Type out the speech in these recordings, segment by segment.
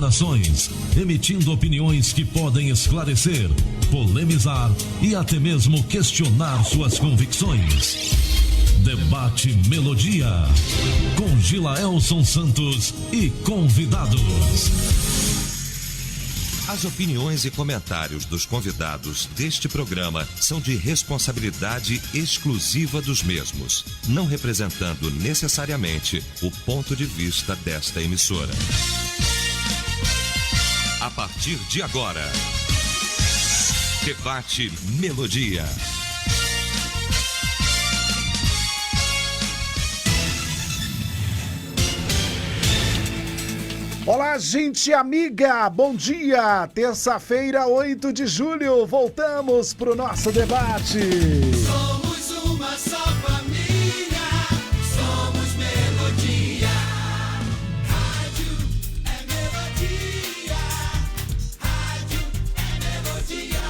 Nações, emitindo opiniões que podem esclarecer, polemizar e até mesmo questionar suas convicções. Debate Melodia, com Gilaelson Santos e convidados. As opiniões e comentários dos convidados deste programa são de responsabilidade exclusiva dos mesmos, não representando necessariamente o ponto de vista desta emissora. A partir de agora, Debate Melodia. Olá, gente amiga, bom dia! Terça-feira, 8 de julho, voltamos pro nosso debate. Somos uma só família, somos Melodia. Rádio é Melodia, rádio é Melodia.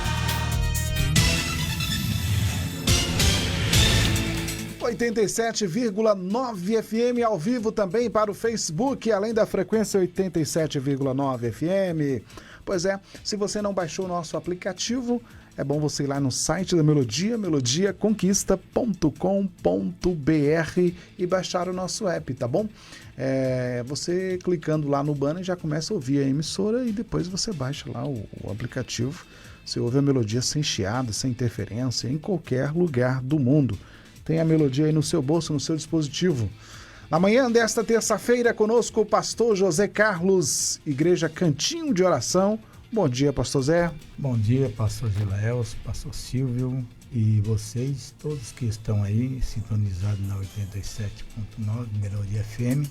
87,9 FM ao vivo também para o Facebook, além da frequência 87,9 FM. Pois é, se você não baixou o nosso aplicativo, é bom você ir lá no site da Melodia, melodiaconquista.com.br e baixar o nosso app, tá bom? Você clicando lá no banner já começa a ouvir a emissora e depois você baixa lá o aplicativo. Você ouve a Melodia sem chiado, sem interferência, em qualquer lugar do mundo. Tem a Melodia aí no seu bolso, no seu dispositivo. Na manhã desta terça-feira, conosco o pastor José Carlos, Igreja Cantinho de Oração. Bom dia, pastor Zé. Bom dia, pastor Gilaelson, pastor Silvio e vocês, todos que estão aí sintonizados na 87.9 Melodia FM.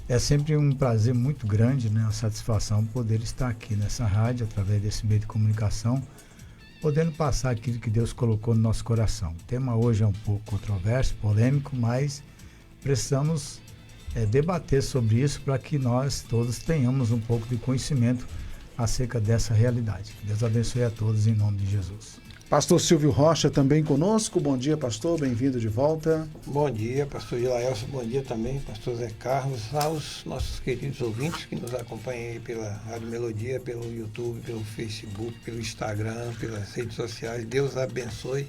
É sempre um prazer muito grande, né, uma satisfação poder estar aqui nessa rádio, através desse meio de comunicação, podendo passar aquilo que Deus colocou no nosso coração. O tema hoje é um pouco controverso, polêmico, mas precisamos debater sobre isso para que nós todos tenhamos um pouco de conhecimento acerca dessa realidade. Deus abençoe a todos em nome de Jesus. Pastor Silvio Rocha também conosco. Bom dia, pastor, bem-vindo de volta. Bom dia, pastor Gilaelson, bom dia também, pastor Zé Carlos, aos nossos queridos ouvintes que nos acompanham aí pela Rádio Melodia, pelo YouTube, pelo Facebook, pelo Instagram, pelas redes sociais. Deus abençoe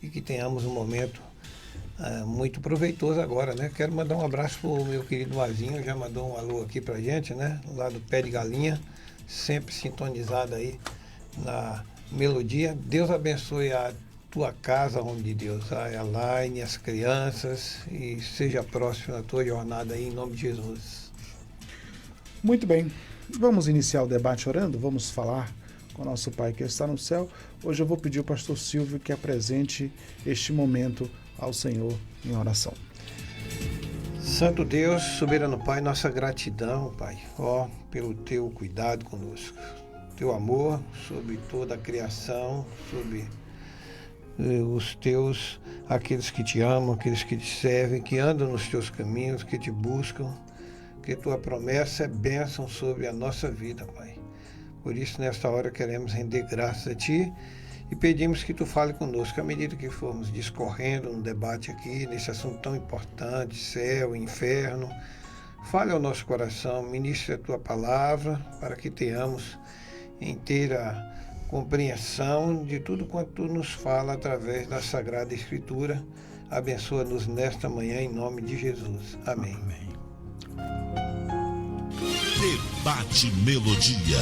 e que tenhamos um momento muito proveitoso agora, né? Quero mandar um abraço pro meu querido Mazinho, já mandou um alô aqui pra gente, né? Lá do Pé de Galinha, sempre sintonizado aí na Melodia. Deus abençoe a tua casa, homem de Deus, a Elaine, as crianças, e seja próximo na tua jornada aí, em nome de Jesus. Muito bem, vamos iniciar o debate orando, vamos falar com o nosso Pai que está no céu. Hoje eu vou pedir ao pastor Silvio que apresente este momento ao Senhor em oração. Santo Deus, soberano Pai, nossa gratidão, Pai, pelo teu cuidado conosco, teu amor sobre toda a criação, sobre os teus, aqueles que te amam, aqueles que te servem, que andam nos teus caminhos, que te buscam, que tua promessa é bênção sobre a nossa vida, Pai. Por isso, nesta hora, queremos render graças a Ti e pedimos que Tu fale conosco à medida que formos discorrendo no debate aqui, nesse assunto tão importante, céu, inferno. Fale ao nosso coração, ministre a Tua palavra para que tenhamos inteira compreensão de tudo quanto Tu nos fala através da Sagrada Escritura. Abençoa-nos nesta manhã em nome de Jesus. Amém. Amém. Debate Melodia.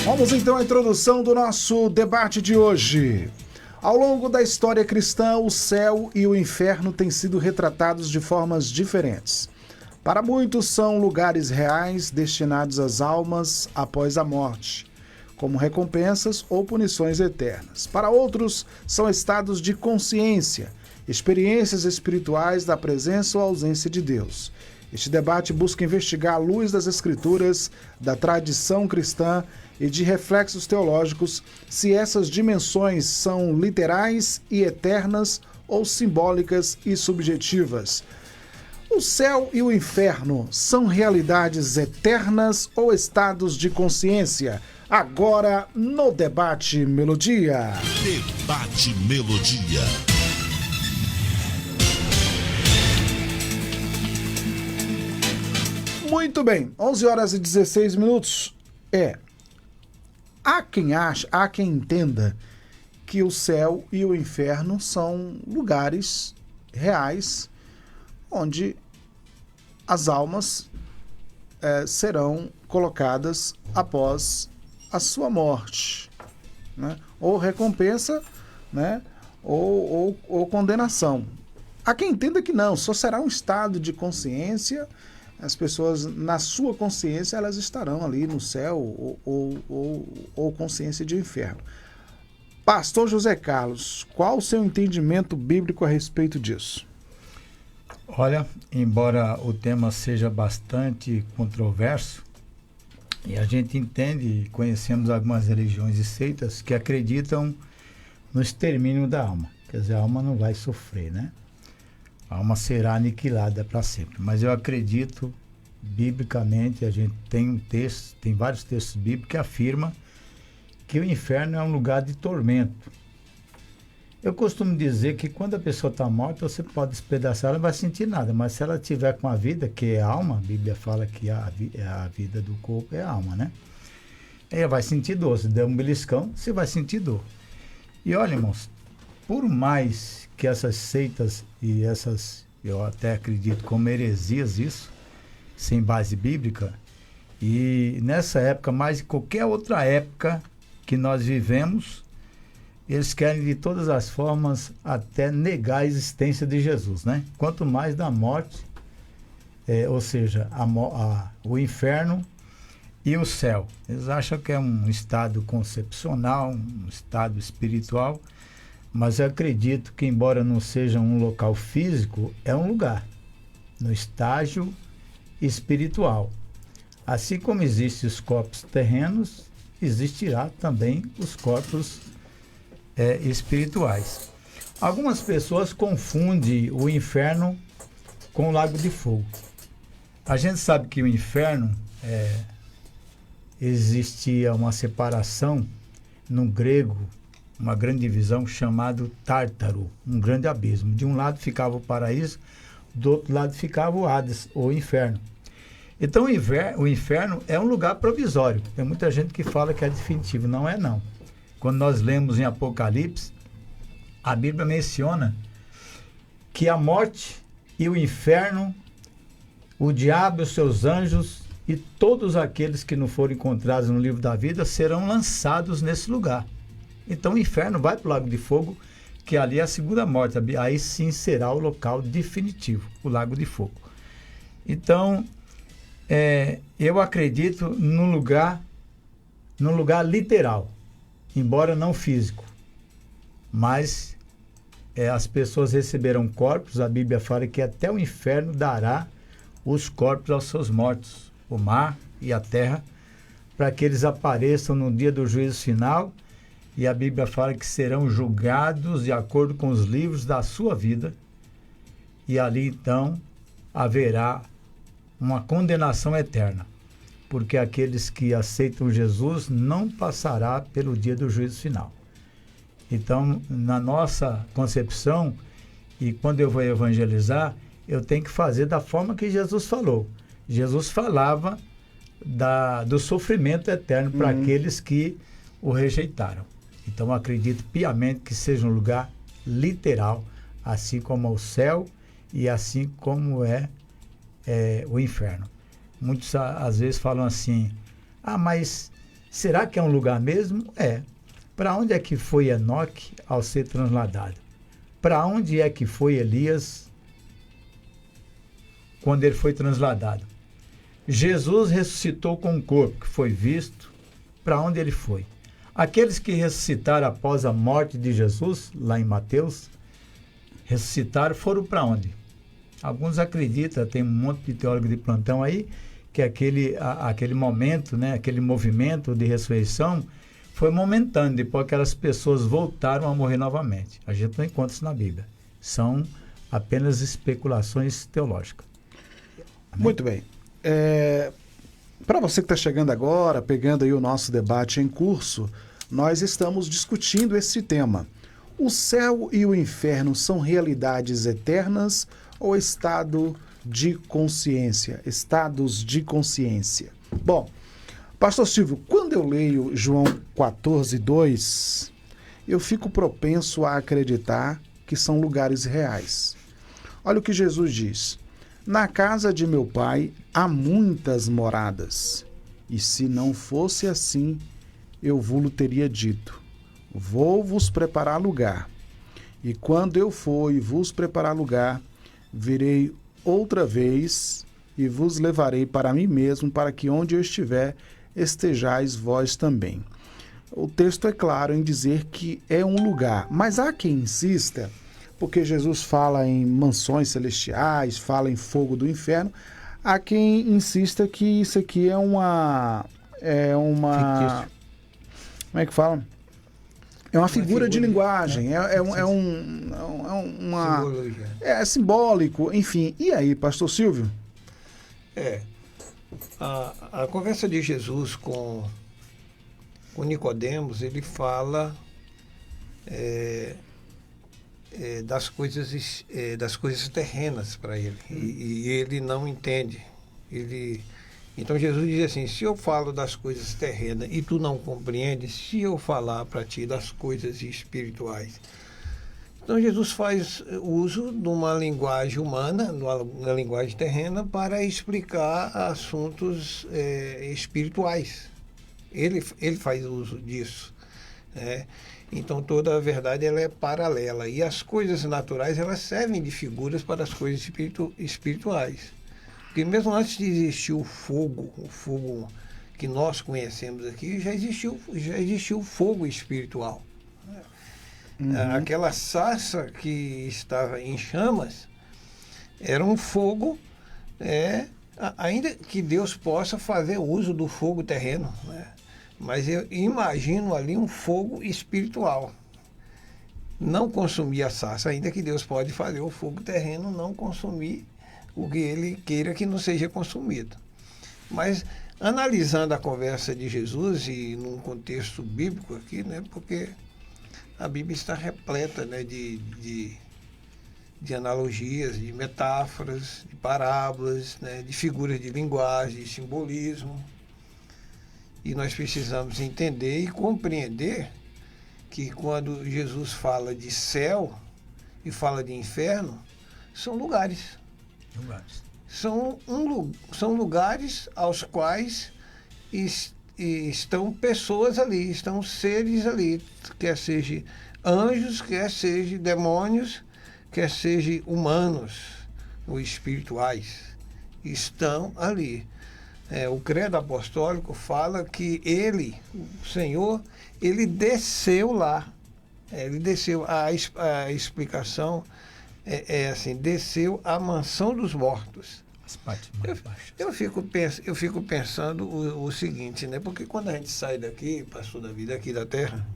Vamos então à introdução do nosso debate de hoje. Ao longo da história cristã, o céu e o inferno têm sido retratados de formas diferentes. Para muitos são lugares reais destinados às almas após a morte, como recompensas ou punições eternas. Para outros, são estados de consciência, experiências espirituais da presença ou ausência de Deus. Este debate busca investigar à luz das Escrituras, da tradição cristã e de reflexos teológicos se essas dimensões são literais e eternas ou simbólicas e subjetivas. O céu e o inferno são realidades eternas ou estados de consciência? Agora no Debate Melodia. Debate Melodia. Muito bem, 11 horas e 16 minutos. Há quem entenda que o céu e o inferno são lugares reais onde as almas serão colocadas após a sua morte, né? Ou recompensa, né? ou condenação. Há quem entenda que não, só será um estado de consciência. As pessoas, na sua consciência, elas estarão ali no céu ou consciência de inferno. Pastor José Carlos, qual o seu entendimento bíblico a respeito disso? Olha, embora o tema seja bastante controverso, e a gente entende e conhecemos algumas religiões e seitas que acreditam no extermínio da alma. Quer dizer, a alma não vai sofrer, né? A alma será aniquilada para sempre. Mas eu acredito, biblicamente, a gente tem vários textos bíblicos que afirmam que o inferno é um lugar de tormento. Eu costumo dizer que quando a pessoa está morta, você pode despedaçar, ela não vai sentir nada. Mas se ela tiver com a vida, que é a alma, a Bíblia fala que a vida do corpo é a alma, né? Ela vai sentir dor. Se der um beliscão, você vai sentir dor. E olha, irmãos, por mais que essas seitas e essas, eu até acredito como heresias isso, sem base bíblica, e nessa época, mais de qualquer outra época que nós vivemos, eles querem de todas as formas até negar a existência de Jesus, né? Quanto mais da morte, ou seja, o inferno e o céu. Eles acham que é um estado concepcional, um estado espiritual, mas eu acredito que, embora não seja um local físico, é um lugar, no estágio espiritual. Assim como existem os corpos terrenos, existirá também os corpos espirituais. Algumas pessoas confundem o inferno com o lago de fogo. A gente sabe que o inferno existia uma separação no grego, uma grande divisão chamado Tártaro, um grande abismo. De um lado ficava o paraíso, do outro lado ficava o Hades, ou inferno. Então o inferno é um lugar provisório. Tem muita gente que fala que é definitivo. Não é, não. Quando nós lemos em Apocalipse, a Bíblia menciona que a morte e o inferno, o diabo e os seus anjos e todos aqueles que não forem encontrados no livro da vida serão lançados nesse lugar. Então o inferno vai para o lago de fogo, que ali é a segunda morte. Aí sim será o local definitivo, o lago de fogo. Então, eu acredito num lugar literal, embora não físico. Mas as pessoas receberão corpos, a Bíblia fala que até o inferno dará os corpos aos seus mortos, o mar e a terra, para que eles apareçam no dia do juízo final. E a Bíblia fala que serão julgados de acordo com os livros da sua vida. E ali então haverá uma condenação eterna, porque aqueles que aceitam Jesus não passará pelo dia do juízo final. Então, na nossa concepção, e quando eu vou evangelizar, eu tenho que fazer da forma que Jesus falou. Jesus falava do sofrimento eterno para aqueles que o rejeitaram. Então, eu acredito piamente que seja um lugar literal, assim como o céu e assim como é o inferno. Muitos às vezes falam assim, mas será que é um lugar mesmo? Para onde é que foi Enoque ao ser transladado? Para onde é que foi Elias quando ele foi transladado? Jesus ressuscitou com um corpo que foi visto. Para onde ele foi? Aqueles que ressuscitaram após a morte de Jesus, lá em Mateus, ressuscitaram, foram para onde? Alguns acreditam, tem um monte de teólogo de plantão aí, que aquele momento, né, aquele movimento de ressurreição foi momentâneo, depois aquelas pessoas voltaram a morrer novamente. A gente não encontra isso na Bíblia. São apenas especulações teológicas. Amém? Muito bem. Para você que está chegando agora, pegando aí o nosso debate em curso, nós estamos discutindo esse tema. O céu e o inferno são realidades eternas ou estado de consciência, estados de consciência. Bom, pastor Silvio, quando eu leio João 14:2, eu fico propenso a acreditar que são lugares reais. Olha o que Jesus diz: na casa de meu pai há muitas moradas, e se não fosse assim, eu vou-lo teria dito: vou vos preparar lugar. E quando eu for e vos preparar lugar, virei outra vez e vos levarei para mim mesmo, para que onde eu estiver, estejais vós também. O texto é claro em dizer que é um lugar, mas há quem insista, porque Jesus fala em mansões celestiais, fala em fogo do inferno, há quem insista que isso aqui é uma como é que fala? É uma figura de linguagem, é simbólico, enfim. E aí, pastor Silvio? A conversa de Jesus com Nicodemos, ele fala das coisas terrenas para ele, e ele não entende. Então Jesus diz assim: se eu falo das coisas terrenas e tu não compreendes, se eu falar para ti das coisas espirituais. Então Jesus faz uso de uma linguagem humana, uma linguagem terrena, para explicar assuntos espirituais. Ele faz uso disso, né? Então toda a verdade ela é paralela, e as coisas naturais elas servem de figuras para as coisas espirituais. Porque mesmo antes de existir o fogo que nós conhecemos aqui, já existiu o fogo espiritual. Aquela sarça que estava em chamas era um fogo, ainda que Deus possa fazer uso do fogo terreno, né? Mas eu imagino ali um fogo espiritual. Não consumir a sarça, ainda que Deus pode fazer o fogo terreno não consumir o que ele queira que não seja consumido. Mas analisando a conversa de Jesus e num contexto bíblico aqui, né, porque a Bíblia está repleta, né, de analogias, de metáforas, de parábolas, né, de figuras de linguagem, de simbolismo. E nós precisamos entender e compreender que quando Jesus fala de céu e fala de inferno, são lugares. São lugares aos quais estão pessoas ali, estão seres ali, quer seja anjos, quer seja demônios, quer seja humanos ou espirituais, estão ali. O credo apostólico fala que ele, o Senhor, ele desceu lá. Ele desceu, a explicação assim, desceu à mansão dos mortos. As partes mais baixas. Eu fico pensando o seguinte, né? Porque quando a gente sai daqui, passou da vida aqui da Terra,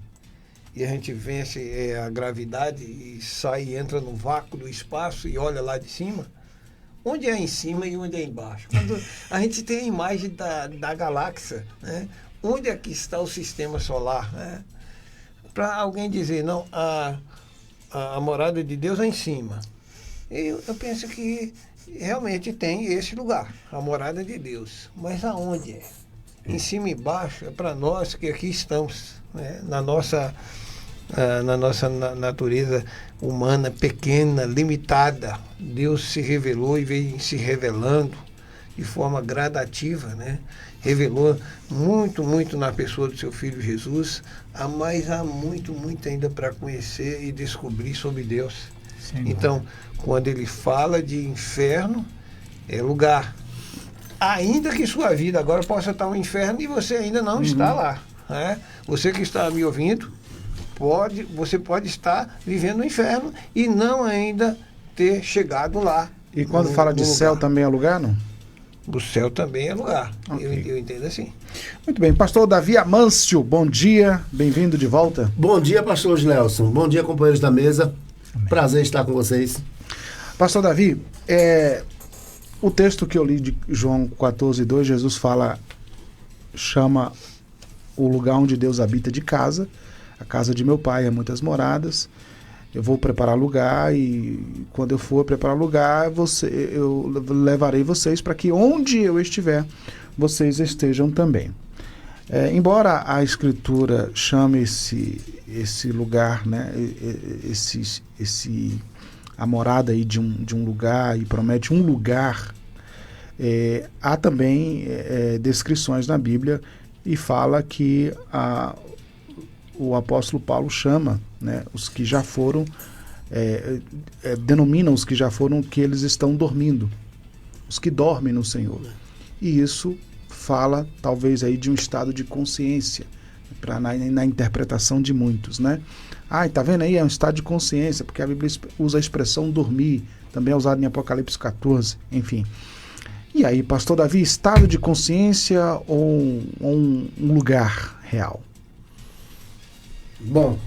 e a gente vence a gravidade e sai e entra no vácuo do espaço e olha lá de cima, onde é em cima e onde é embaixo? Quando a gente tem a imagem da galáxia, né? Onde é que está o sistema solar, né? Para alguém dizer, não, a morada de Deus é em cima. Eu penso que realmente tem esse lugar, a morada de Deus. Mas aonde é? Em cima e embaixo é para nós que aqui estamos, né? Na nossa natureza humana pequena, limitada. Deus se revelou e veio se revelando de forma gradativa, né? Revelou muito na pessoa do seu Filho Jesus, mas há muito ainda para conhecer e descobrir sobre Deus. Sim, então, quando ele fala de inferno, é lugar. Ainda que sua vida agora possa estar um inferno e você ainda não está lá, né? Você que está me ouvindo, você pode estar vivendo o inferno e não ainda ter chegado lá. E quando fala de céu também é lugar, não? O céu também é lugar. Okay. Eu entendo assim. Muito bem. Pastor Davi Amâncio, bom dia. Bem-vindo de volta. Bom dia, pastor Gilelson. Bom dia, companheiros da mesa. Amém. Prazer estar com vocês. Pastor Davi, o texto que eu li de João 14:2, Jesus chama o lugar onde Deus habita de casa. A casa de meu pai há muitas moradas. Eu vou preparar lugar e quando eu for preparar lugar, eu levarei vocês para que onde eu estiver, vocês estejam também. Embora a Escritura chame esse lugar, né, a morada aí de um lugar e promete um lugar, há também descrições na Bíblia e fala que o apóstolo Paulo chama, né, os que já foram, denomina os que já foram que eles estão dormindo, os que dormem no Senhor. E isso fala talvez aí de um estado de consciência, na interpretação de muitos, né? Tá vendo aí? É um estado de consciência, porque a Bíblia usa a expressão dormir, também é usado em Apocalipse 14, enfim. E aí, pastor Davi, estado de consciência ou um lugar real? Bom,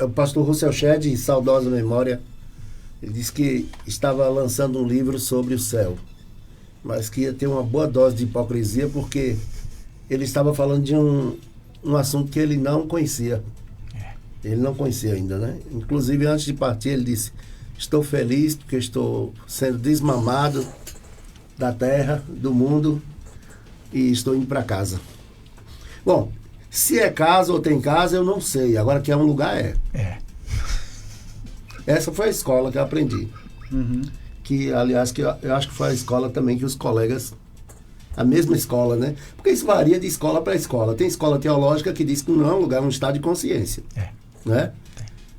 o pastor Russell Shedd, em saudosa memória, ele disse que estava lançando um livro sobre o céu, mas que ia ter uma boa dose de hipocrisia, porque ele estava falando de um assunto que ele não conhecia. Ele não conhecia ainda, né? Inclusive, antes de partir, ele disse: estou feliz porque estou sendo desmamado da terra, do mundo, e estou indo para casa. Bom, se é casa ou tem casa, eu não sei. Agora que é um lugar, Essa foi a escola que eu aprendi. Uhum. Que, aliás, que eu acho que foi a escola também que os colegas... A mesma escola, né? Porque isso varia de escola para escola. Tem escola teológica que diz que não é um lugar, é um estado de consciência. Né?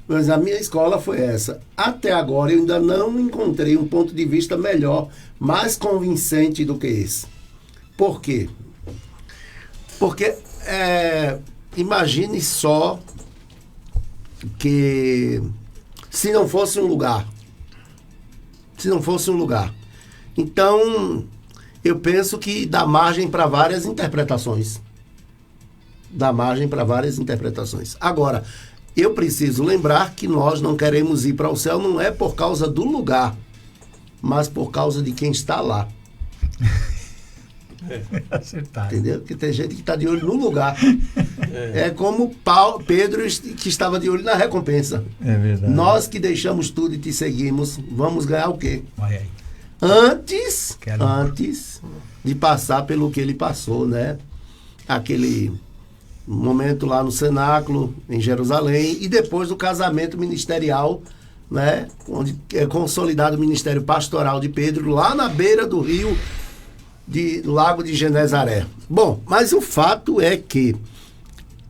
Mas a minha escola foi essa. Até agora eu ainda não encontrei um ponto de vista melhor, mais convincente do que esse. Por quê? Porque imagine só que se não fosse um lugar. Então, eu penso que dá margem para várias interpretações. Agora, eu preciso lembrar que nós não queremos ir para o céu, não é por causa do lugar, mas por causa de quem está lá. Acertado. Entendeu? Porque tem gente que está de olho no lugar. É como Pedro que estava de olho na recompensa. É verdade. Nós que deixamos tudo e te seguimos, vamos ganhar o quê? Olha aí. Antes de passar pelo que ele passou, né? Aquele momento lá no cenáculo, em Jerusalém, e depois do casamento ministerial, né? Onde é consolidado o ministério pastoral de Pedro, lá na beira do rio, do lago de Genezaré. Bom, mas o fato é que,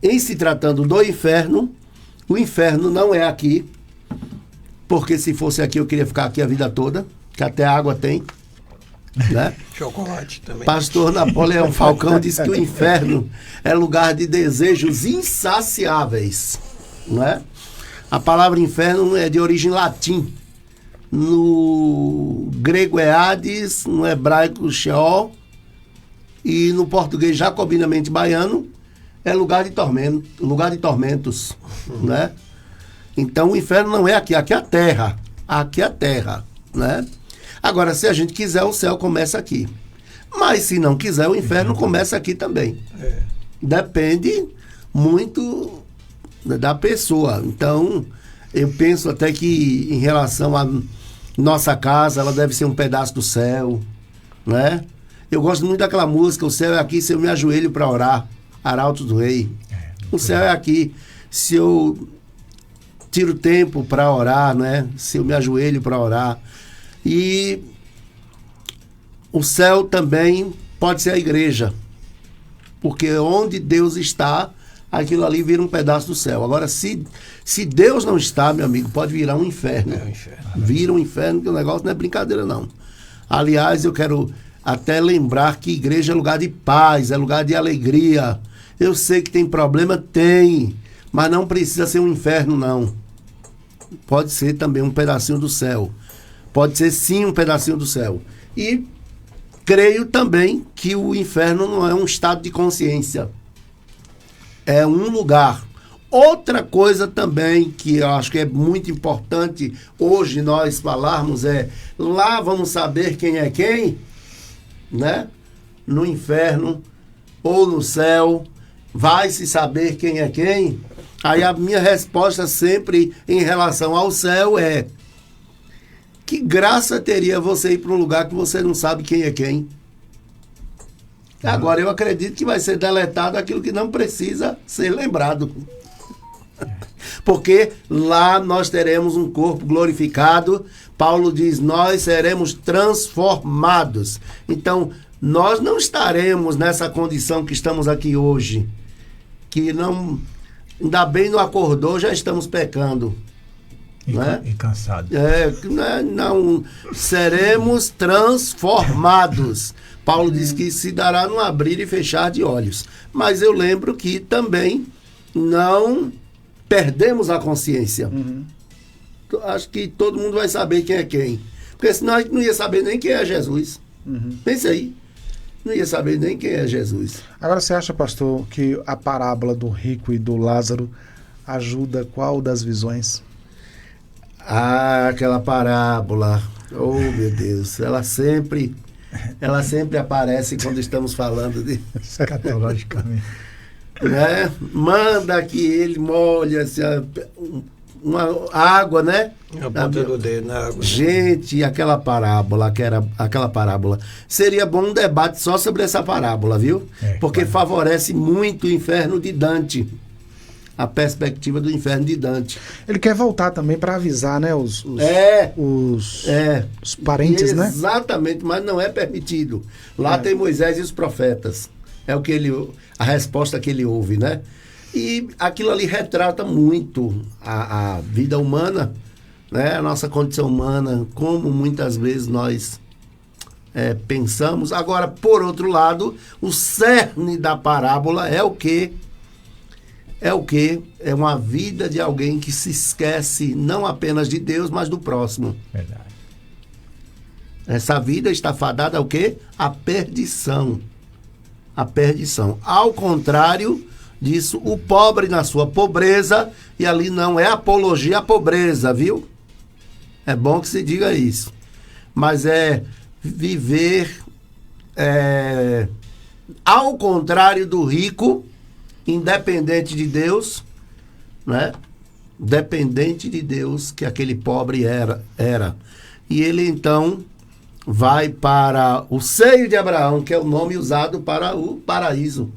em se tratando do inferno, o inferno não é aqui, porque se fosse aqui eu queria ficar aqui a vida toda, que até água tem, né? Chocolate também. Pastor Napoleão Falcão disse que o inferno é lugar de desejos insaciáveis, né? A palavra inferno é de origem latim. No grego é Hades, no hebraico Sheol, e no português jacobinamente baiano é lugar de tormentos, né? Então o inferno não é aqui, aqui é a terra, né? Agora, se a gente quiser, o céu começa aqui. Mas se não quiser, o inferno começa aqui também. Depende muito da pessoa. Então, eu penso até que em relação à nossa casa, ela deve ser um pedaço do céu, né? Eu gosto muito daquela música, o céu é aqui se eu me ajoelho para orar, Arautos do Rei. O céu é aqui se eu tiro tempo para orar, né? Se eu me ajoelho para orar. E o céu também pode ser a igreja, porque onde Deus está, aquilo ali vira um pedaço do céu. Agora, se Deus não está, meu amigo, pode virar um inferno. Vira um inferno, que o negócio não é brincadeira, não. Aliás, eu quero até lembrar que igreja é lugar de paz, é lugar de alegria. Eu sei que tem problema, tem, mas não precisa ser um inferno, não. Pode ser também um pedacinho do céu. Pode ser sim um pedacinho do céu. E creio também que o inferno não é um estado de consciência. É um lugar. Outra coisa também que eu acho que é muito importante hoje nós falarmos é: lá vamos saber quem é quem, né? No inferno ou no céu vai se saber quem é quem. Aí a minha resposta sempre em relação ao céu é: que graça teria você ir para um lugar que você não sabe quem é quem? Agora eu acredito que vai ser deletado aquilo que não precisa ser lembrado. Porque lá nós teremos um corpo glorificado. Paulo diz: nós seremos transformados. Então, nós não estaremos nessa condição que estamos aqui hoje. Que não... Ainda bem não acordou, já estamos pecando. E cansado. Não, seremos transformados. Paulo diz que se dará no abrir e fechar de olhos. Mas eu lembro que também não perdemos a consciência. Acho que todo mundo vai saber quem é quem. Porque senão a gente não ia saber nem quem é Jesus. Pensa aí. Não ia saber nem quem é Jesus. Agora, você acha, pastor, que a parábola do rico e do Lázaro ajuda qual das visões? Aquela parábola. Oh, meu Deus. Ela sempre aparece quando estamos falando de... Escatologicamente. Né? Manda que ele molhe assim, uma água, né? A ponta do dedo na água. Gente, aquela parábola, seria bom um debate só sobre essa parábola, viu? Porque favorece muito o inferno de Dante. A perspectiva do inferno de Dante. Ele quer voltar também para avisar, né? Os parentes, né? Exatamente, mas não é permitido. Lá tem Moisés e os profetas. É a resposta que ele ouve, né? E aquilo ali retrata muito a vida humana, né? A nossa condição humana, como muitas vezes nós pensamos. Agora, por outro lado, o cerne da parábola é o quê? É uma vida de alguém que se esquece não apenas de Deus, mas do próximo. Verdade. Essa vida está fadada ao quê? A perdição. A perdição. Ao contrário disso, o pobre na sua pobreza, e ali não é apologia à pobreza, viu? É bom que se diga isso. Mas é viver ao contrário do rico, independente de Deus, né? Dependente de Deus que aquele pobre era. E ele então vai para o seio de Abraão, que é o nome usado para o paraíso,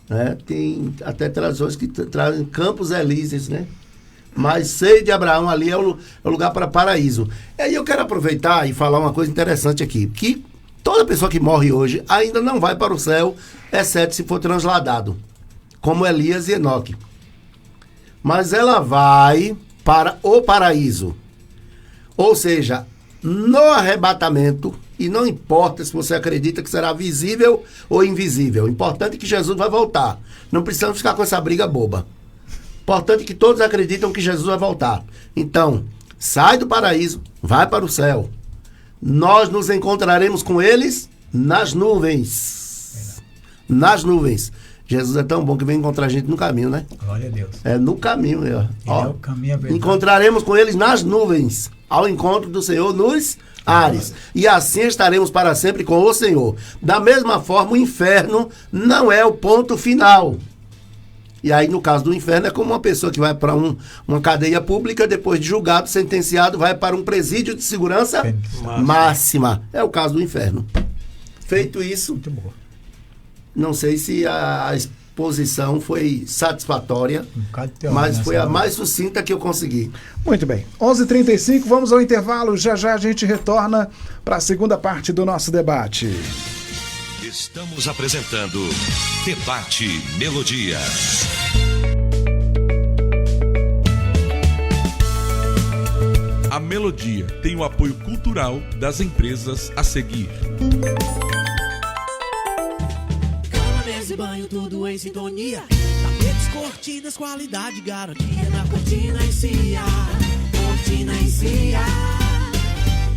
né? Tem até traduções que trazem Campos Elíseos, né? Mas seio de Abraão ali é o lugar para paraíso. E aí eu quero aproveitar e falar uma coisa interessante aqui, que toda pessoa que morre hoje ainda não vai para o céu, exceto se for transladado, como Elias e Enoque. Mas ela vai para o paraíso. Ou seja, no arrebatamento, e não importa se você acredita que será visível ou invisível, o importante é que Jesus vai voltar. Não precisamos ficar com essa briga boba. Importante é que todos acreditam que Jesus vai voltar. Então, sai do paraíso, vai para o céu. Nós nos encontraremos com eles nas nuvens. Nas nuvens. Jesus é tão bom que vem encontrar a gente no caminho, né? Glória a Deus. É no caminho. Ó, É o caminho, a verdade. encontraremos com eles nas nuvens, ao encontro do Senhor nos ares. E assim estaremos para sempre com o Senhor. Da mesma forma, o inferno não é o ponto final. E aí, no caso do inferno, é como uma pessoa que vai para uma cadeia pública, depois de julgado, sentenciado, vai para um presídio de segurança máxima. É o caso do inferno. Feito isso, Muito boa. não sei se a exposição foi satisfatória, Um bocado de teoria mas nessa foi a hora. mais sucinta que eu consegui. Muito bem. 11h35, vamos ao intervalo. Já já a gente retorna para a segunda parte do nosso debate. Estamos apresentando Debate Melodia. A Melodia tem o apoio cultural das empresas a seguir. Cama, mesa e banho, tudo em sintonia. Tapetes, cortinas, qualidade, garantia na Cortina e Cia. Cortina e Cia.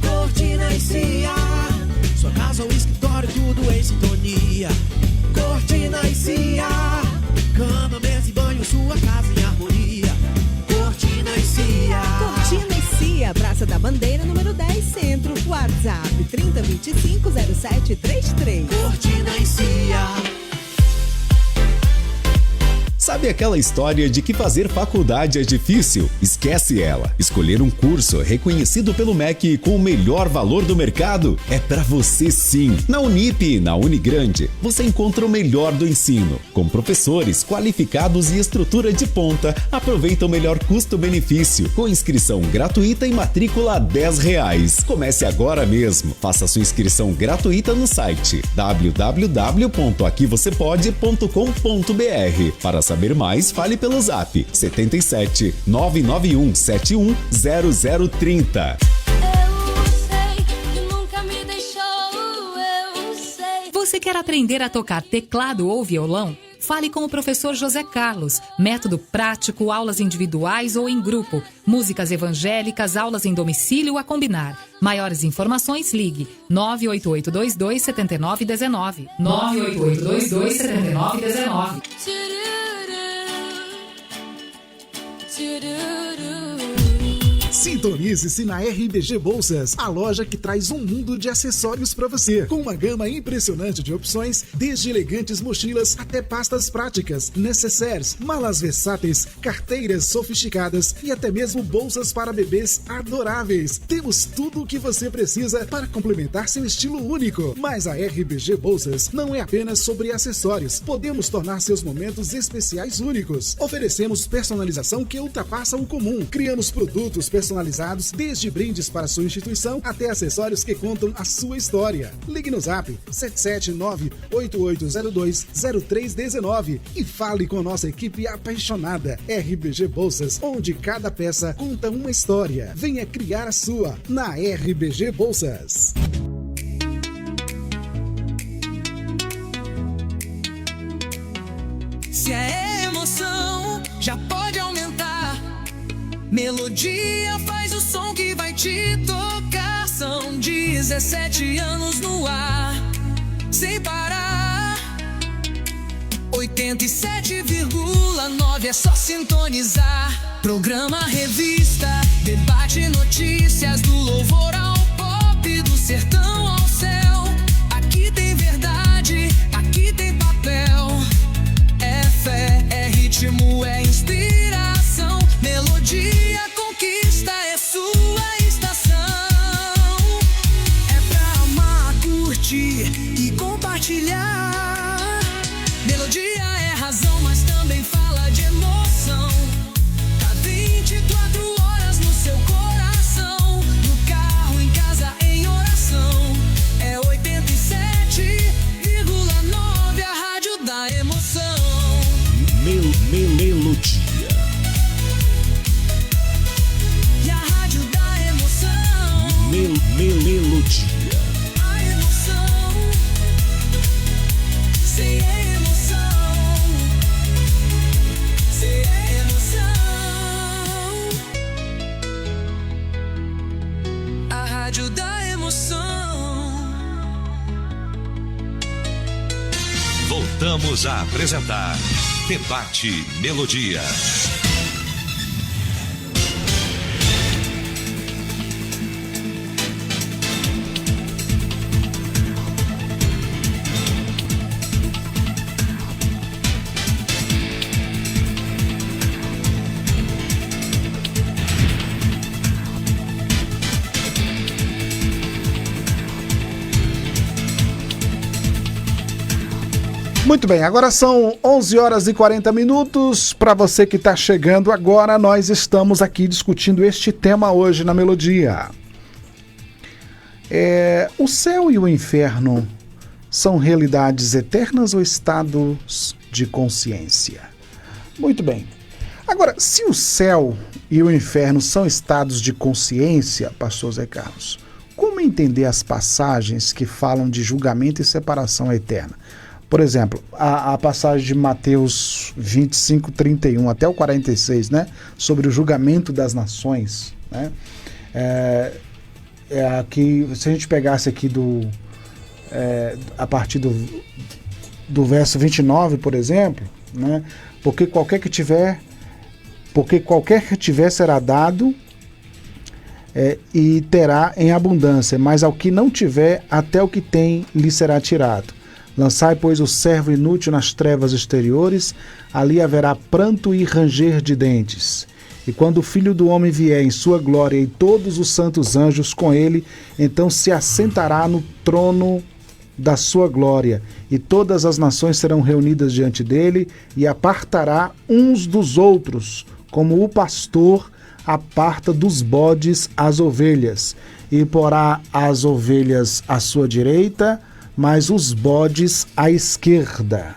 Cortina e Cia. Sua casa ou escritório, tudo em sintonia. Cortina e Cia. Cama, mesa e banho, sua casa em harmonia. Cortina e Cia. Cortina e Cia, Praça da Bandeira, número 10, Centro. WhatsApp 3025-0733. Cortina e Cia. Sabe aquela história de que fazer faculdade é difícil? Esquece ela. Escolher um curso reconhecido pelo MEC com o melhor valor do mercado é pra você sim. Na Unip e na Unigrande, você encontra o melhor do ensino. Com professores qualificados e estrutura de ponta, aproveita o melhor custo-benefício, com inscrição gratuita e matrícula R$10. Comece agora mesmo. Faça sua inscrição gratuita no site www.aquivocepode.com.br. Para saber mais, fale pelo zap 77 991 71 0030. Você quer aprender a tocar teclado ou violão? Fale com o professor José Carlos. Método prático, aulas individuais ou em grupo. Músicas evangélicas, aulas em domicílio a combinar. Maiores informações, ligue 98822-7919. 98822-7919. Sintonize-se na RBG Bolsas, a loja que traz um mundo de acessórios para você, com uma gama impressionante de opções, desde elegantes mochilas até pastas práticas, necessaires, malas versáteis, carteiras sofisticadas e até mesmo bolsas para bebês adoráveis. Temos tudo o que você precisa para complementar seu estilo único. Mas a RBG Bolsas não é apenas sobre acessórios. Podemos tornar seus momentos especiais únicos. Oferecemos personalização que ultrapassa o comum. Criamos produtos personalizados, desde brindes para sua instituição até acessórios que contam a sua história. Ligue no zap 779-8802-0319 e fale com nossa equipe apaixonada. RBG Bolsas, onde cada peça conta uma história. Venha criar a sua na RBG Bolsas. Se a emoção já pode aumentar, Melodia faz o som que vai te tocar. São 17 anos no ar, sem parar. 87,9 é só sintonizar. Programa, revista, debate, notícias, do louvor ao pop, do sertão ao céu. Aqui tem verdade, aqui tem papel. É fé, é ritmo, é inspiração. Melodia conquista, é sua estação. É pra amar, curtir e compartilhar. Melodia é razão, mas também fala de emoção. Tá 24 horas no seu coração, no carro, em casa, em oração. É 87,9, a rádio da emoção. Melodia. E a rádio da emoção. Melodia. A emoção. Sem emoção. Sem emoção. A rádio da emoção. Voltamos a apresentar Debate Melodia. Muito bem, agora são 11 horas e 40 minutos. Para você que está chegando agora, nós estamos aqui discutindo este tema hoje na Melodia. O céu e o inferno são realidades eternas ou estados de consciência? Muito bem. Agora, se o céu e o inferno são estados de consciência, pastor Zé Carlos, como entender as passagens que falam de julgamento e separação eterna? Por exemplo, a passagem de Mateus 25, 31 até o 46, né? Sobre o julgamento das nações, né? Aqui, se a gente pegasse aqui a partir do verso 29, por exemplo, né? Porque qualquer que tiver será dado e terá em abundância, mas ao que não tiver, até o que tem lhe será tirado. Lançai, pois, o servo inútil nas trevas exteriores, ali haverá pranto e ranger de dentes. E quando o Filho do Homem vier em sua glória e todos os santos anjos com ele, então se assentará no trono da sua glória, e todas as nações serão reunidas diante dele, e apartará uns dos outros, como o pastor aparta dos bodes as ovelhas, e porá as ovelhas à sua direita, mas os bodes à esquerda.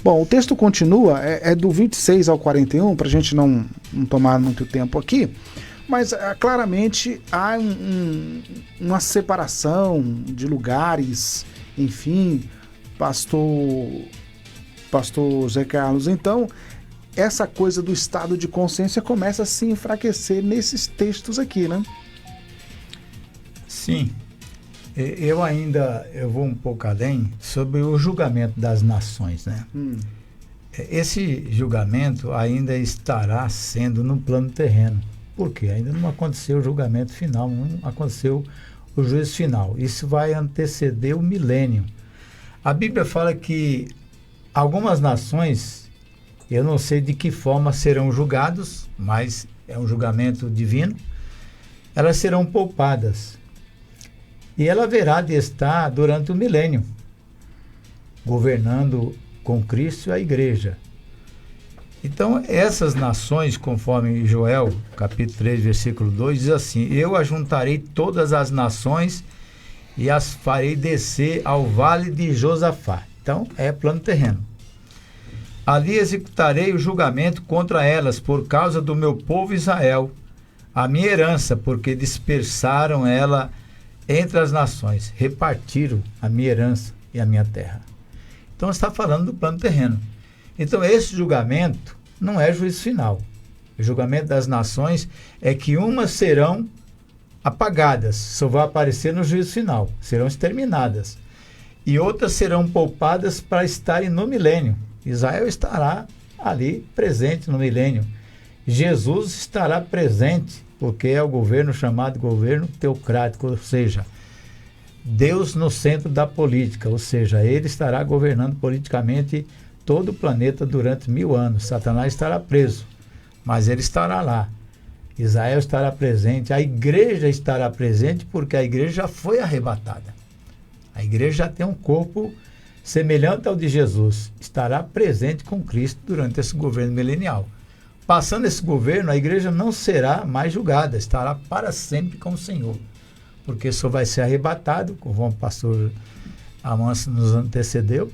Bom, o texto continua, é do 26 ao 41, para a gente não tomar muito tempo aqui, mas claramente há uma separação de lugares, enfim, pastor Zé Carlos. Então, essa coisa do estado de consciência começa a se enfraquecer nesses textos aqui, né? Sim. Eu vou um pouco além sobre o julgamento das nações, né? Esse julgamento ainda estará sendo no plano terreno. Por quê? Ainda não aconteceu o julgamento final, não aconteceu o juízo final. Isso vai anteceder o milênio. A Bíblia fala que algumas nações, eu não sei de que forma serão julgados, mas é um julgamento divino, elas serão poupadas. E ela haverá de estar durante o milênio, governando com Cristo a igreja. Então, essas nações, conforme Joel, capítulo 3, versículo 2, diz assim: eu ajuntarei todas as nações e as farei descer ao vale de Josafá. Então, é plano terreno. Ali executarei o julgamento contra elas por causa do meu povo Israel, a minha herança, porque dispersaram ela entre as nações, repartiram a minha herança e a minha terra. Então está falando do plano terreno. Então esse julgamento não é juízo final. O julgamento das nações é que umas serão apagadas, só vai aparecer no juízo final, serão exterminadas. E outras serão poupadas para estarem no milênio. Israel estará ali presente no milênio. Jesus estará presente, porque é o governo chamado governo teocrático, ou seja, Deus no centro da política, ou seja, ele estará governando politicamente todo o planeta durante 1000 anos. Satanás estará preso, mas ele estará lá. Israel estará presente, a igreja estará presente, porque a igreja já foi arrebatada. A igreja já tem um corpo semelhante ao de Jesus, estará presente com Cristo durante esse governo milenial. Passando esse governo, a igreja não será mais julgada, estará para sempre com o Senhor, porque só vai ser arrebatado, como o pastor Amâncio nos antecedeu,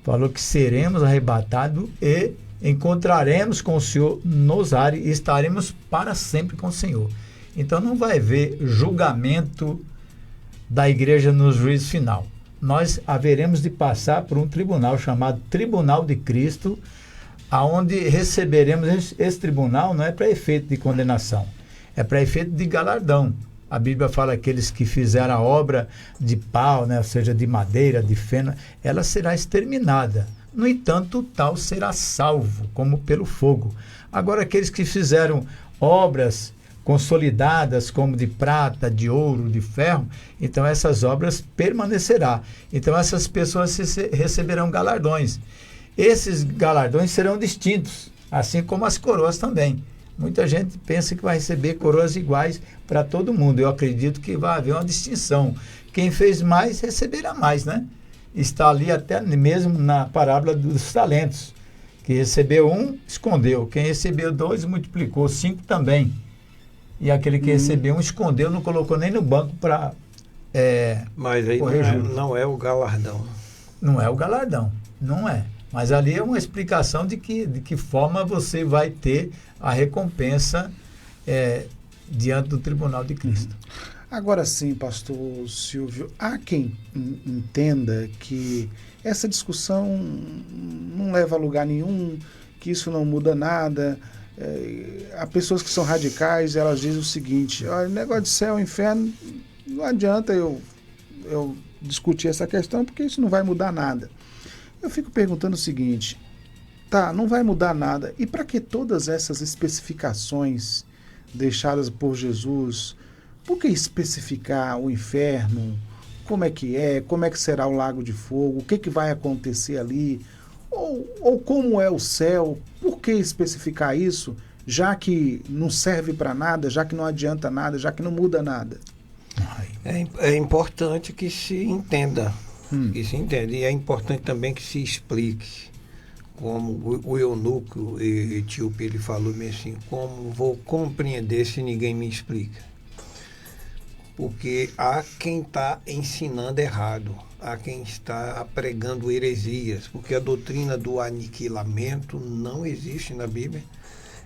falou que seremos arrebatados e encontraremos com o Senhor nos ares e estaremos para sempre com o Senhor. Então não vai haver julgamento da igreja no juízo final. Nós haveremos de passar por um tribunal chamado Tribunal de Cristo, aonde receberemos esse tribunal. Não é para efeito de condenação, é para efeito de galardão. A Bíblia fala aqueles que fizeram a obra de pau, né, ou seja, de madeira, de feno, ela será exterminada. No entanto, o tal será salvo, como pelo fogo. Agora, aqueles que fizeram obras consolidadas, como de prata, de ouro, de ferro, então essas obras permanecerão. Então essas pessoas receberão galardões. Esses galardões serão distintos, assim como as coroas também. Muita gente pensa que vai receber coroas iguais para todo mundo. Eu acredito que vai haver uma distinção. Quem fez mais, receberá mais, né? Está ali até mesmo na parábola dos talentos, que recebeu um, escondeu. Quem recebeu 2, multiplicou, 5 também. E aquele que recebeu um, escondeu, não colocou nem no banco para mas aí não é o galardão. Não é o galardão, não é. Mas ali é uma explicação de que forma você vai ter a recompensa diante do tribunal de Cristo. Agora sim, pastor Silvio, há quem entenda que essa discussão não leva a lugar nenhum, que isso não muda nada. Há pessoas que são radicais, elas dizem o seguinte: olha, negócio de céu e inferno, não adianta eu discutir essa questão, porque isso não vai mudar nada. Eu fico perguntando o seguinte: tá, não vai mudar nada, e para que todas essas especificações deixadas por Jesus? Por que especificar o inferno, como é que será o Lago de Fogo, o que vai acontecer ali, ou como é o céu, por que especificar isso, já que não serve para nada, já que não adianta nada, já que não muda nada? É importante que se entenda, e é importante também que se explique, como o eunuco etíope, ele falou mesmo assim, como vou compreender se ninguém me explica? Porque há quem está ensinando errado, há quem está pregando heresias, porque a doutrina do aniquilamento não existe na Bíblia.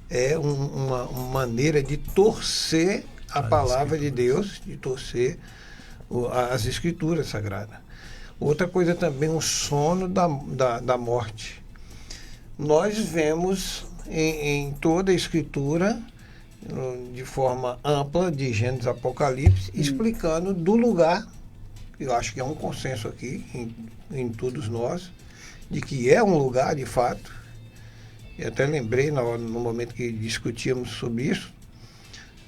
É uma maneira de torcer a palavra de Deus, de torcer as escrituras sagradas. Outra coisa também, o sono da morte. Nós vemos em toda a escritura, de forma ampla, de Gênesis, Apocalipse, explicando do lugar, eu acho que é um consenso aqui, em todos nós, de que é um lugar de fato. Eu até lembrei no momento que discutíamos sobre isso,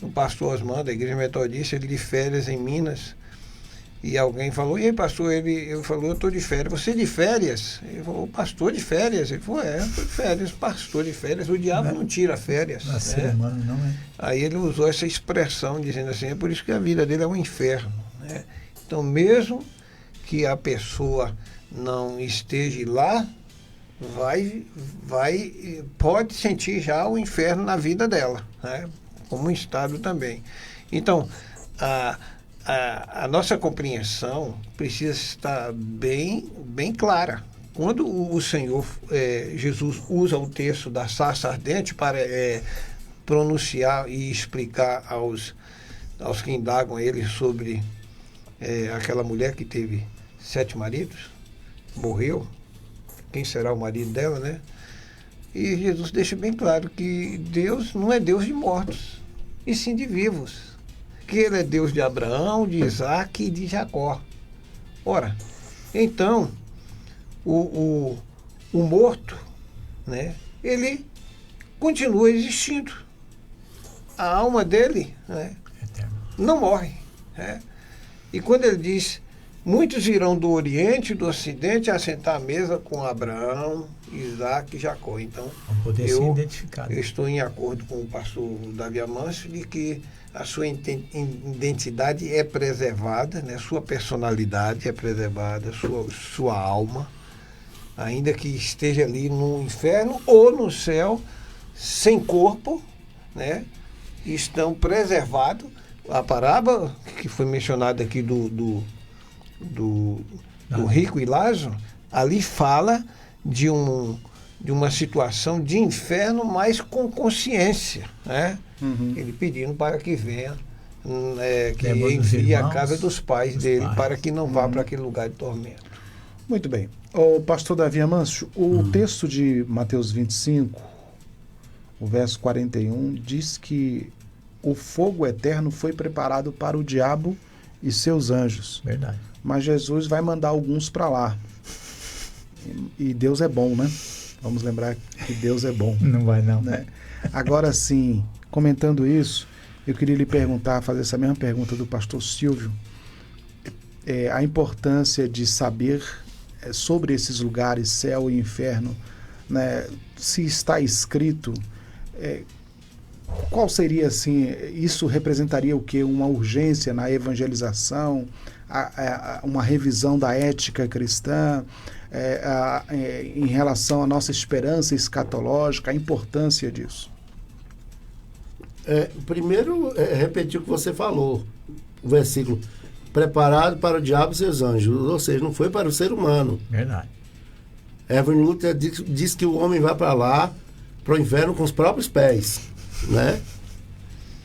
o pastor Osman, da Igreja Metodista, ele de férias em Minas, e alguém falou, e aí pastor, ele falou, eu estou de férias. Você de férias? Ele falou, pastor de férias? Ele falou, eu estou de férias, pastor de férias, o diabo não tira férias. Não é ser humano, não é? Aí ele usou essa expressão, dizendo assim, é por isso que a vida dele é um inferno, né? Então, mesmo que a pessoa não esteja lá, pode sentir já o inferno na vida dela, né? Como um estado também. Então, a nossa compreensão precisa estar bem clara. Quando o Senhor Jesus usa o texto da sarça ardente para pronunciar e explicar aos que indagam ele sobre aquela mulher que teve 7 maridos, morreu, quem será o marido dela, né? E Jesus deixa bem claro que Deus não é Deus de mortos, e sim de vivos. Que ele é Deus de Abraão, de Isaac e de Jacó. Ora, então, o morto, né, ele continua existindo. A alma dele, né, não morre. Né? E quando ele diz, muitos irão do Oriente e do Ocidente a sentar à mesa com Abraão, Isaac e Jacó. Então, eu estou em acordo com o pastor Davi Amâncio de que a sua identidade é preservada, né? Sua personalidade é preservada, sua alma, ainda que esteja ali no inferno ou no céu, sem corpo, né? Estão preservados. A parábola que foi mencionada aqui do rico e Lázaro, ali fala de uma situação de inferno, mas com consciência, né? Ele pedindo para que venha, que envie a casa dos pais dele, para que não vá para aquele lugar de tormento. Muito bem. O pastor Davi Amâncio, o texto de Mateus 25, o verso 41, diz que o fogo eterno foi preparado para o diabo e seus anjos. Verdade. Mas Jesus vai mandar alguns para lá. E Deus é bom, né? Vamos lembrar que Deus é bom. Não vai não. Né? Agora sim, comentando isso, eu queria lhe perguntar, fazer essa mesma pergunta do pastor Silvio, a importância de saber sobre esses lugares, céu e inferno, né? Se está escrito, qual seria, assim, isso representaria o quê? Uma urgência na evangelização, uma revisão da ética cristã, em relação à nossa esperança escatológica, a importância disso? Primeiro, repetir o que você falou, o versículo, preparado para o diabo e seus anjos, ou seja, não foi para o ser humano. Verdade. Evelyn Luther diz que o homem vai para lá, para o inferno com os próprios pés, né?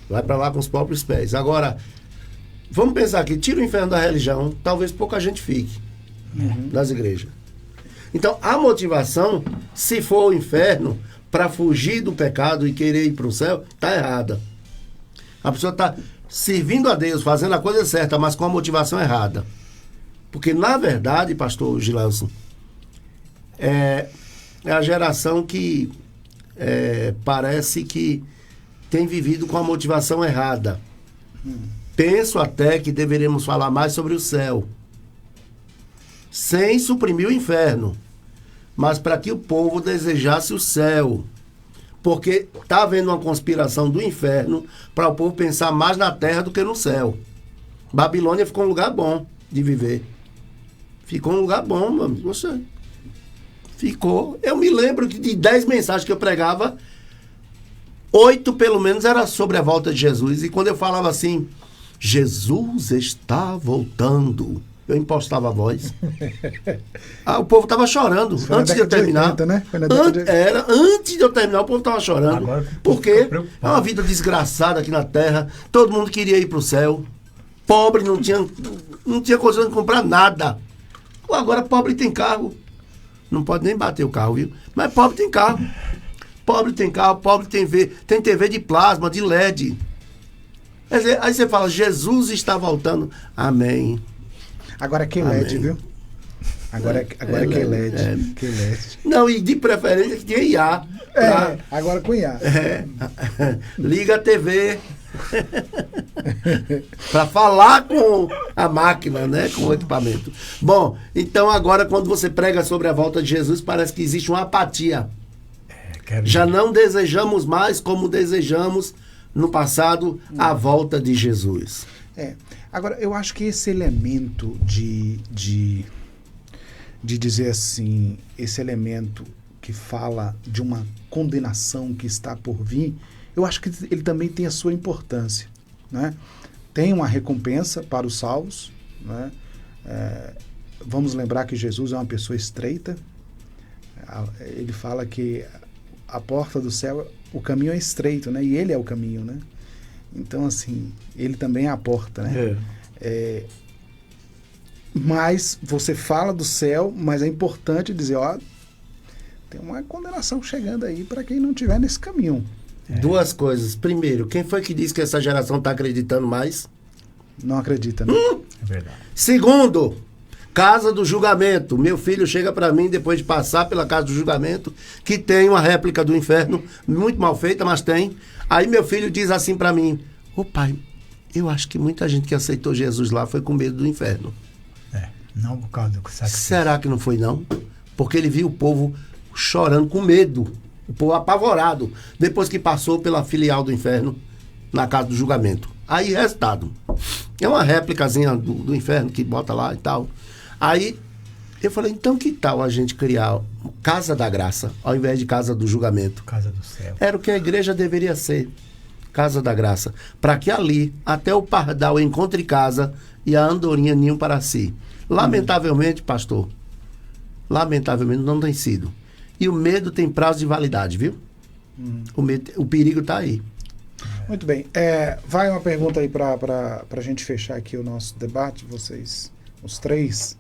Vai para lá com os próprios pés. Agora, vamos pensar aqui, tira o inferno da religião, talvez pouca gente fique nas igrejas. Então, a motivação, se for o inferno, para fugir do pecado e querer ir para o céu, está errada. A pessoa está servindo a Deus, fazendo a coisa certa, mas com a motivação errada. Porque, na verdade, pastor Gilelson, é a geração que parece que tem vivido com a motivação errada. Penso até que deveríamos falar mais sobre o céu. sem suprimir o inferno, mas para que o povo desejasse o céu. Porque está havendo uma conspiração do inferno para o povo pensar mais na terra do que no céu. Babilônia ficou um lugar bom de viver. Ficou um lugar bom, meu amigo. Você ficou. Eu me lembro que de 10 mensagens que eu pregava, 8 pelo menos era sobre a volta de Jesus. E quando eu falava assim, Jesus está voltando, eu impostava a voz. O povo estava chorando antes de eu terminar. 80, né? Antes de eu terminar, o povo estava chorando. Agora, porque é uma vida desgraçada aqui na terra. Todo mundo queria ir para o céu. Pobre não tinha condição de comprar nada. Agora pobre tem carro. Não pode nem bater o carro, viu? Mas pobre tem carro. Pobre tem carro, pobre tem TV de plasma, de LED. Quer dizer, aí você fala, Jesus está voltando. Amém. Agora é QLED, viu? Agora é QLED. Não, e de preferência que tinha IA. Agora com IA. Liga a TV. Para falar com a máquina, né? Com o equipamento. Bom, então agora quando você prega sobre a volta de Jesus, parece que existe uma apatia. Já não desejamos mais como desejamos no passado a volta de Jesus. Agora, eu acho que esse elemento de dizer assim, esse elemento que fala de uma condenação que está por vir, eu acho que ele também tem a sua importância, né? Tem uma recompensa para os salvos, né? Vamos lembrar que Jesus é uma pessoa estreita. Ele fala que a porta do céu, o caminho é estreito, né? E ele é o caminho, né? Então, assim, ele também é a porta, né? Mas você fala do céu, mas é importante dizer, tem uma condenação chegando aí para quem não estiver nesse caminho. Duas coisas. Primeiro, quem foi que disse que essa geração está acreditando mais? Não acredita, né? É verdade. Segundo, casa do julgamento. Meu filho chega para mim, depois de passar pela casa do julgamento, que tem uma réplica do inferno, muito mal feita, mas tem. Aí meu filho diz assim para mim, pai, eu acho que muita gente que aceitou Jesus lá foi com medo do inferno. Não por causa do sacrifício. Será que não foi, não? Porque ele viu o povo chorando com medo, o povo apavorado, depois que passou pela filial do inferno na casa do julgamento. Aí, resultado, é uma réplicazinha do inferno que bota lá e tal. Aí, eu falei, então que tal a gente criar Casa da Graça, ao invés de Casa do Julgamento? Casa do Céu. Era o que a igreja deveria ser, Casa da Graça. Para que ali, até o pardal encontre casa e a andorinha ninho para si. Lamentavelmente, pastor, não tem sido. E o medo tem prazo de validade, viu? O perigo está aí. Muito bem. Vai uma pergunta aí para a gente fechar aqui o nosso debate, vocês, os três.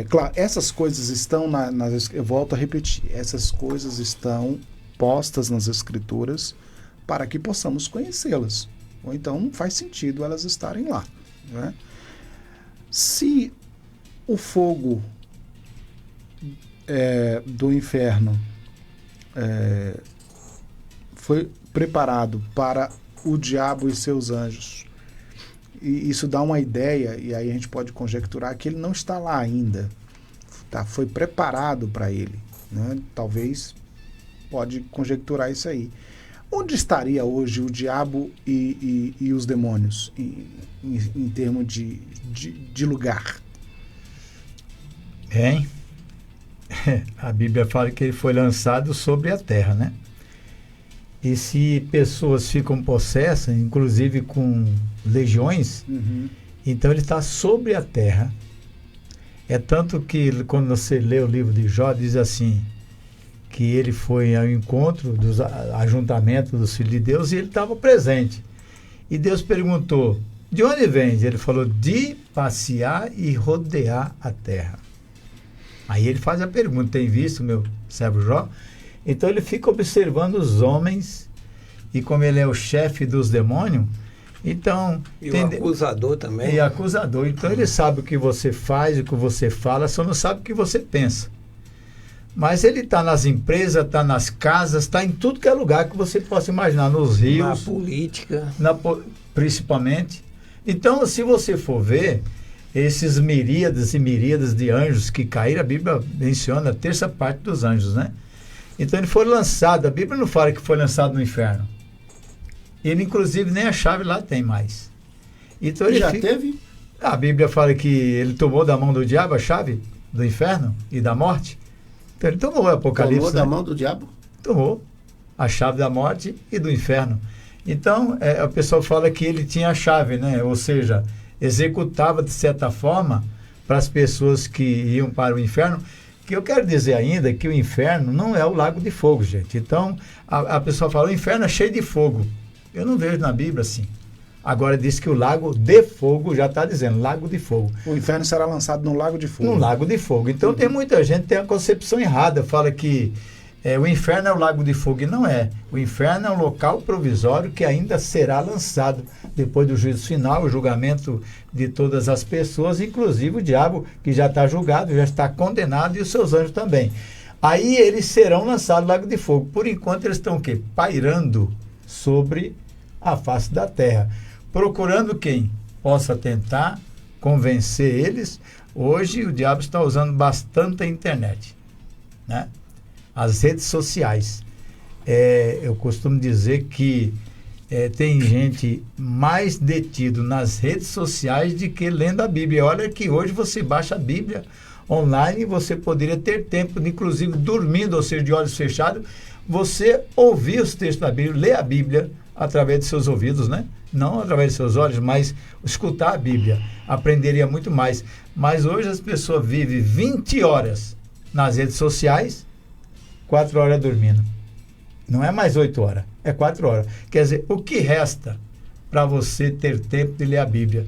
Claro, essas coisas estão eu volto a repetir, essas coisas estão postas nas escrituras para que possamos conhecê-las. Ou então não faz sentido elas estarem lá, né? Se o fogo do inferno foi preparado para o diabo e seus anjos, e isso dá uma ideia, e aí a gente pode conjecturar que ele não está lá ainda, foi preparado para ele, né? Talvez pode conjecturar isso aí. Onde estaria hoje o diabo e os demônios em termos de lugar? Bem, a Bíblia fala que ele foi lançado sobre a terra, né? E se pessoas ficam possessas, inclusive com legiões, então ele está sobre a terra. É tanto que quando você lê o livro de Jó, diz assim, que ele foi ao encontro dos ajuntamentos dos filhos de Deus e ele estava presente. E Deus perguntou, de onde vens? Ele falou, de passear e rodear a terra. Aí ele faz a pergunta, tem visto meu servo Jó? Então ele fica observando os homens, e como ele é o chefe dos demônios, então... E o acusador também. E acusador. Então ele sabe o que você faz, o que você fala, só não sabe o que você pensa. Mas ele está nas empresas, está nas casas, está em tudo que é lugar que você possa imaginar, nos rios. Na política. Principalmente. Então, se você for ver, esses miríades e miríades de anjos que caíram, a Bíblia menciona a terça parte dos anjos, né? Então ele foi lançado, a Bíblia não fala que foi lançado no inferno. Ele, inclusive, nem a chave lá tem mais. Então ele teve? A Bíblia fala que ele tomou da mão do diabo a chave do inferno e da morte. Então ele tomou o Apocalipse. Tomou da mão do diabo? Tomou a chave da morte e do inferno. Então, o pessoal fala que ele tinha a chave, né? Ou seja, executava de certa forma para as pessoas que iam para o inferno. Que eu quero dizer ainda que o inferno não é o lago de fogo, gente. Então, a pessoa fala, o inferno é cheio de fogo. Eu não vejo na Bíblia assim. Agora diz que o lago de fogo, já está dizendo, lago de fogo. O inferno será lançado no lago de fogo. No lago de fogo. Então tem muita gente que tem a concepção errada, fala que o inferno é o lago de fogo, e não é. O inferno é um local provisório que ainda será lançado depois do juízo final, o julgamento de todas as pessoas, inclusive o diabo, que já está julgado, já está condenado, e os seus anjos também. Aí eles serão lançados no lago de fogo. Por enquanto eles estão o quê? Pairando sobre a face da terra, procurando quem possa tentar convencer eles. Hoje o diabo está usando bastante a internet, né? As redes sociais. Eu costumo dizer que tem gente mais detido nas redes sociais do que lendo a Bíblia. Olha que hoje você baixa a Bíblia online e você poderia ter tempo, de, inclusive dormindo, ou seja, de olhos fechados, você ouvir os textos da Bíblia, ler a Bíblia através de seus ouvidos, né? Não através de seus olhos, mas escutar a Bíblia. Aprenderia muito mais. Mas hoje as pessoas vivem 20 horas nas redes sociais, 4 horas dormindo. Não é mais 8 horas, é 4 horas. Quer dizer, o que resta para você ter tempo de ler a Bíblia?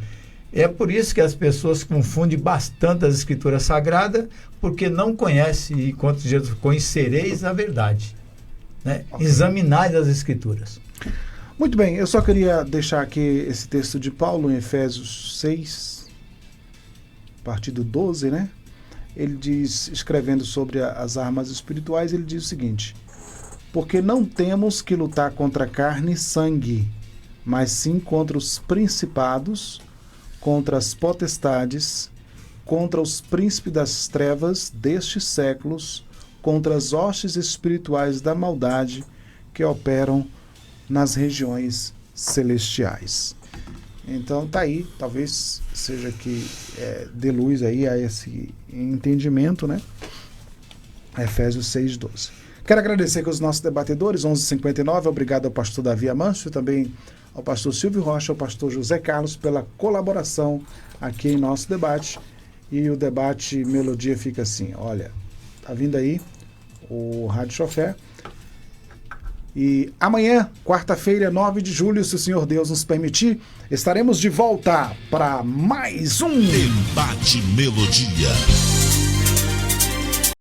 É por isso que as pessoas confundem bastante as Escrituras Sagradas, porque não conhecem, e enquanto Jesus conhecereis a verdade, né? Okay. Examinai as Escrituras. Muito bem, eu só queria deixar aqui esse texto de Paulo em Efésios 6, a partir do 12, né? Ele diz, escrevendo sobre as armas espirituais, ele diz o seguinte: porque não temos que lutar contra carne e sangue, mas sim contra os principados, contra as potestades, contra os príncipes das trevas destes séculos, contra as hostes espirituais da maldade que operam nas regiões celestiais. Então tá aí, talvez seja que dê luz aí a esse entendimento, né? Efésios 6:12. Quero agradecer com os nossos debatedores, 11h59, obrigado ao pastor Davi Amâncio, também ao pastor Silvio Rocha, ao pastor José Carlos pela colaboração aqui em nosso debate. E o debate Melodia fica assim, olha, tá vindo aí o Rádio Chofé. E amanhã, quarta-feira, 9 de julho, se o Senhor Deus nos permitir, estaremos de volta para mais um Debate Melodia.